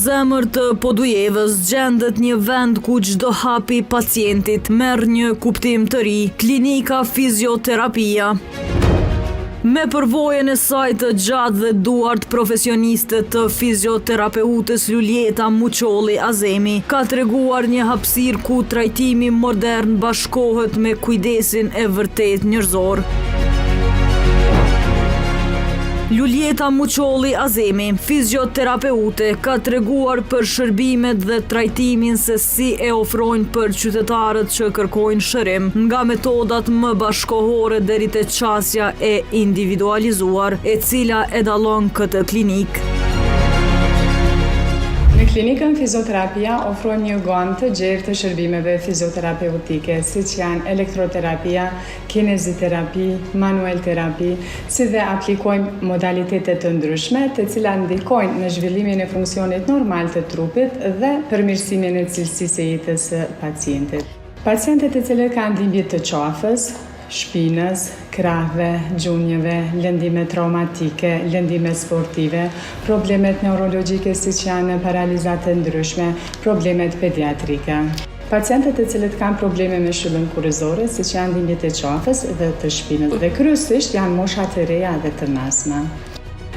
zemër të Podujevës gjendet një vend ku çdo hap i pacientit merr një kuptim të ri, klinika fizioterapia. Me përvojën e saj të gjatë dhe duart profesioniste të fizioterapeutës Luljeta Muçolli Azemi, ka treguar një hapësirë ku trajtimi modern bashkohet me kujdesin e vërtet njerëzor. Luljeta Muçolli Azemi, fizioterapeute, ka treguar për shërbimet dhe trajtimin se si e ofrojnë për qytetarët që kërkojnë shërim, nga metodat më bashkohore deri te qasja e individualizuar, e cila e dallon këtë klinikë. Në klinikën fizioterapia ofrojmë një gamë të gjerë të shërbimeve fizioterapeutike, siç janë elektroterapia, kineziterapi, manuel terapi, si dhe aplikojmë modalitete të ndryshme të cilat ndikojnë në zhvillimin e funksionit normal të trupit dhe përmirësimin e cilësisë së jetës së pacientit. Pacientët të cilët kanë dhimbje të qafës, shpinës, krahve, gjunjëve, lëndime traumatike, lëndime sportive, problemet neurologjike siç janë paralizat të ndryshme, problemet pediatrike. Pacientët të cilët kanë probleme me shëllën kurrizore, siç janë dhimbjet e qafës dhe të shpinës, dhe kryesisht janë mosha të reja dhe të mesme.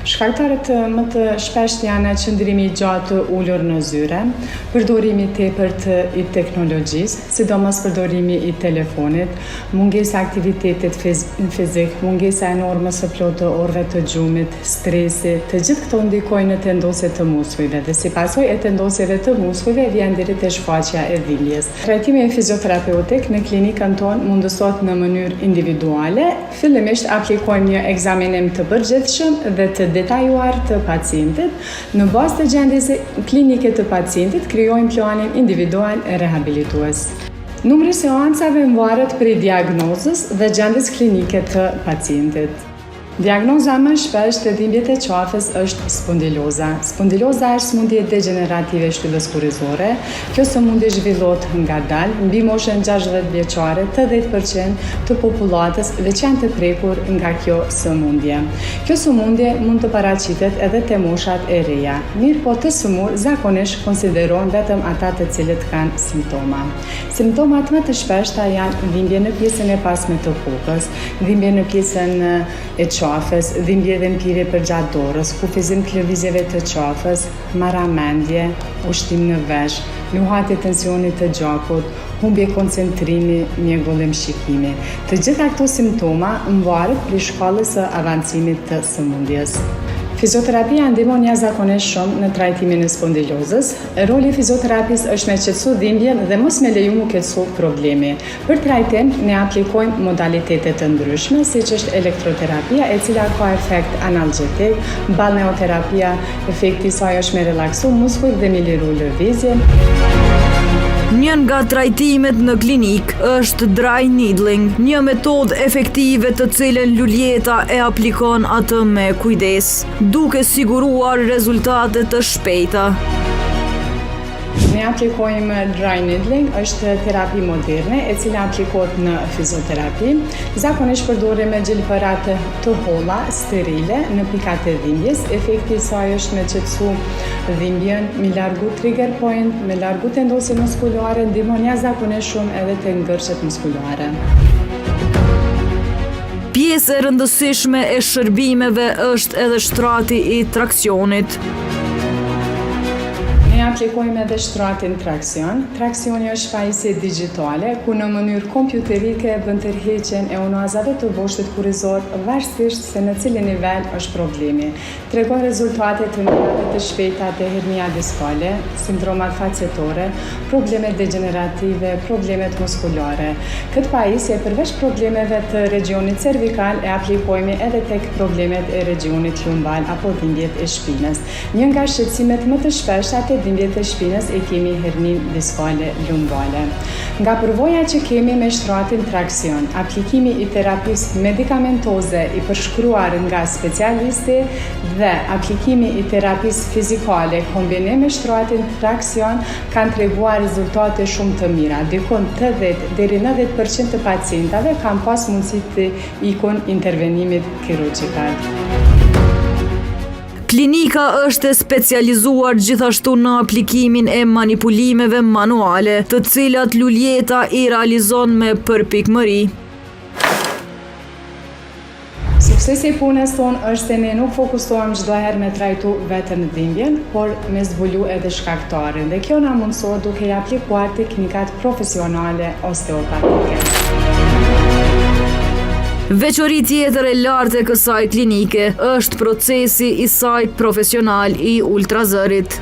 Shkaktarët më të shpesht janë qëndrimi i gjatë të ulur në zyre, përdorimi i tepërt i teknologjisë, sidomos përdorimi i telefonit, mungesa e aktivitetit fizik, mungesa enorme së plotë të orëve të gjumit, stresi, të gjithë këto ndikojnë në tendosjet të muskujve dhe si pasojë e tendosjeve të muskujve vjen deri te shfaqja e dhimbjes. Trajtimi fizioterapeutik në klinikën tonë mundësohet në mënyrë individuale. Fillimisht aplikojmë një ekzaminim të përgjithshëm dhe të detajuar të pacientit. Në bazë të gjendjes klinike të pacientit, krijojmë planin individual e rehabilitues. Numri i seancave varet prej diagnozës dhe gjendjes klinike të pacientit. Diagnoza më shpesh të dhimbjet e qafës është spondiloza. Spondiloza është sëmundje degenerative shtyllës kurrizore. Kjo sëmundje zhvillohet ngadalë, mbi moshën 60 vjeçare, 80% të popullatës dhe që janë të prekur nga kjo sëmundje. Kjo sëmundje mund të paraqitet edhe te moshat e reja. Mirë po të sëmur zakonisht konsiderohen vetëm ata të cilët kanë simptoma. Simptomat më të shpeshta janë dhimbje në pjesën e pasme të kokës, dhimbje në pjesën e qafës, dhimbje dhe mpirje përgjatë dorës, kufizim të lëvizjeve të qafës, marramendje, ushtim në vesh, luhatje tensionit të gjakut, humbje koncentrimi, mjegullim shikimi. Të gjitha këto simptoma varet prej shkallës së avancimit të sëmundjes. Fizioterapia ndihmon jashtëzakonisht shumë në trajtimin e spondilozës. Roli i fizioterapisë është me qetësu dhimbjen dhe mos me leju mu keqësu problemi. Për trajtim ne aplikojmë modalitete të ndryshme, siç është elektroterapia, e cila ka efekt analgjetik, balneoterapia, efekti i saj është me relaksu muskujt dhe me liru lëvizjen. Një nga trajtimet në klinik është dry needling, një metodë efektive të cilën Luljeta e aplikon atë me kujdes, duke siguruar rezultate të shpejta. Ne aplikojmë dry needling, është terapi moderne e cila aplikohet në fizioterapi. Zakonisht përdorim gjelbërat të holla, sterile në pikat e dhimbjes. Efekti i saj është me qetësu dhimbjen, me largu trigger point, me largu tendosje muskulare, ndihmon jashtëzakonisht shumë edhe te ngërshet muskulare. Pjesë e rëndësishme e shërbimeve është edhe shtrati i traksionit. Ne aplikojmë edhe shtratin traksion. Traksioni është pajisje digjitale, ku në mënyrë kompjuterike bën tërheqjen e unazave të boshtit kurrizor, varësisht se në cilin nivel është problemi. Tregon rezultate të mira të shpejta të hernia diskale, sindromat facetore, problemet degenerative, problemet muskulare. Këtë pajisje përveç problemeve të regionit cervikal e aplikojmë edhe tek problemet e regionit lumbal apo dhimbjet e shpinës. Një nga shqetësimet më të shpeshta te dhimbjet e shpinës e kemi hernin diskale lumbale. Nga përvoja që kemi me shtratin traksion, aplikimi i terapisë medikamentoze i përshkruar nga specialisti dhe aplikimi i terapisë fizikale kombinim me shtratin traksion kanë treguar rezultate shumë të mira. Dikon 80 deri 90% të pacientave kanë pas mundësi të ikon intervenimit kirurgjikal. Klinika është e specializuar gjithashtu në aplikimin e manipulimeve manuale, të cilat Luljeta i realizon me përpikmëri. Suksesi i punës tonë është se ne nuk fokusohem çdo herë me trajtu vetëm dhimbjen, por me zbulu edhe shkaktarin, dhe kjo na mundësohet duke i aplikuar teknikat profesionale osteopatike. Veçori tjetër e lartë e kësaj klinike është procesi i saj profesional i ultrazërit.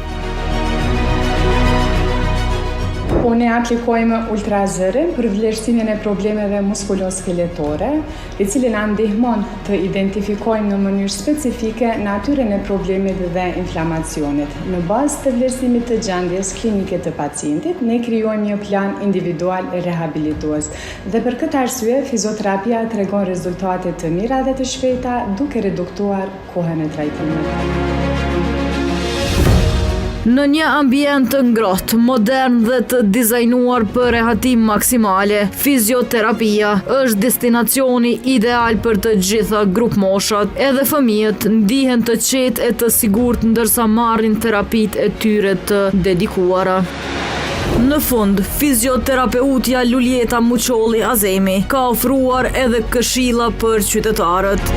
Po ne aplikojmë ultrazërin për vlerësimin e problemeve muskuloskeletore, i cili na ndihmon të identifikojmë në mënyrë specifike natyrën e problemit dhe inflamacionit. Në bazë të vlerësimit të gjendjes klinike të pacientit, ne krijojmë një plan individual rehabilitues. Dhe për këtë arsye, fizioterapia tregon rezultate të mira dhe të shpejta, duke reduktuar kohën e trajtimit. Në një ambient të ngrohtë, modern dhe të dizajnuar për rehatim maksimale, fizioterapia është destinacioni ideal për të gjitha grup moshat. Edhe fëmijët ndihen të qetë e të sigurt ndërsa marrin terapitë e tyre të dedikuara. Në fund, fizioterapeutja Luljeta Muqolli Azemi ka ofruar edhe këshilla për qytetarët.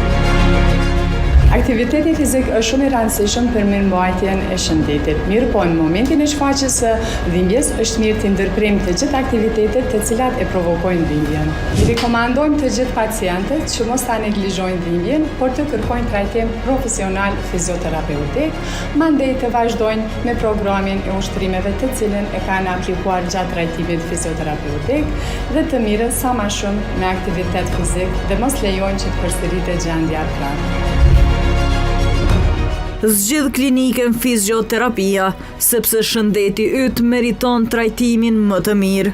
Aktiviteti fizik është shumë i rëndësishëm për mirëmbajtjen e shëndetit. Mirë po, në momentin e shfaqjes së dhimbjes është mirë të ndërprejmë të gjithë aktivitetet të cilat e provokojnë dhimbjen. I rekomandojmë të gjithë pacientët që mos ta neglizhojnë dhimbjen, por të kërkojnë trajtim profesional fizioterapeutik, mandej të vazhdojnë me programin e ushtrimeve të cilën e kanë aplikuar gjatë trajtimit fizioterapeutik dhe të mirën sa më shumë me aktivitet fizik dhe mos lejojnë që të përsëritet gjendja prapë. Zgjidh klinikën fizioterapia, sepse shëndeti yt meriton trajtimin më të mirë.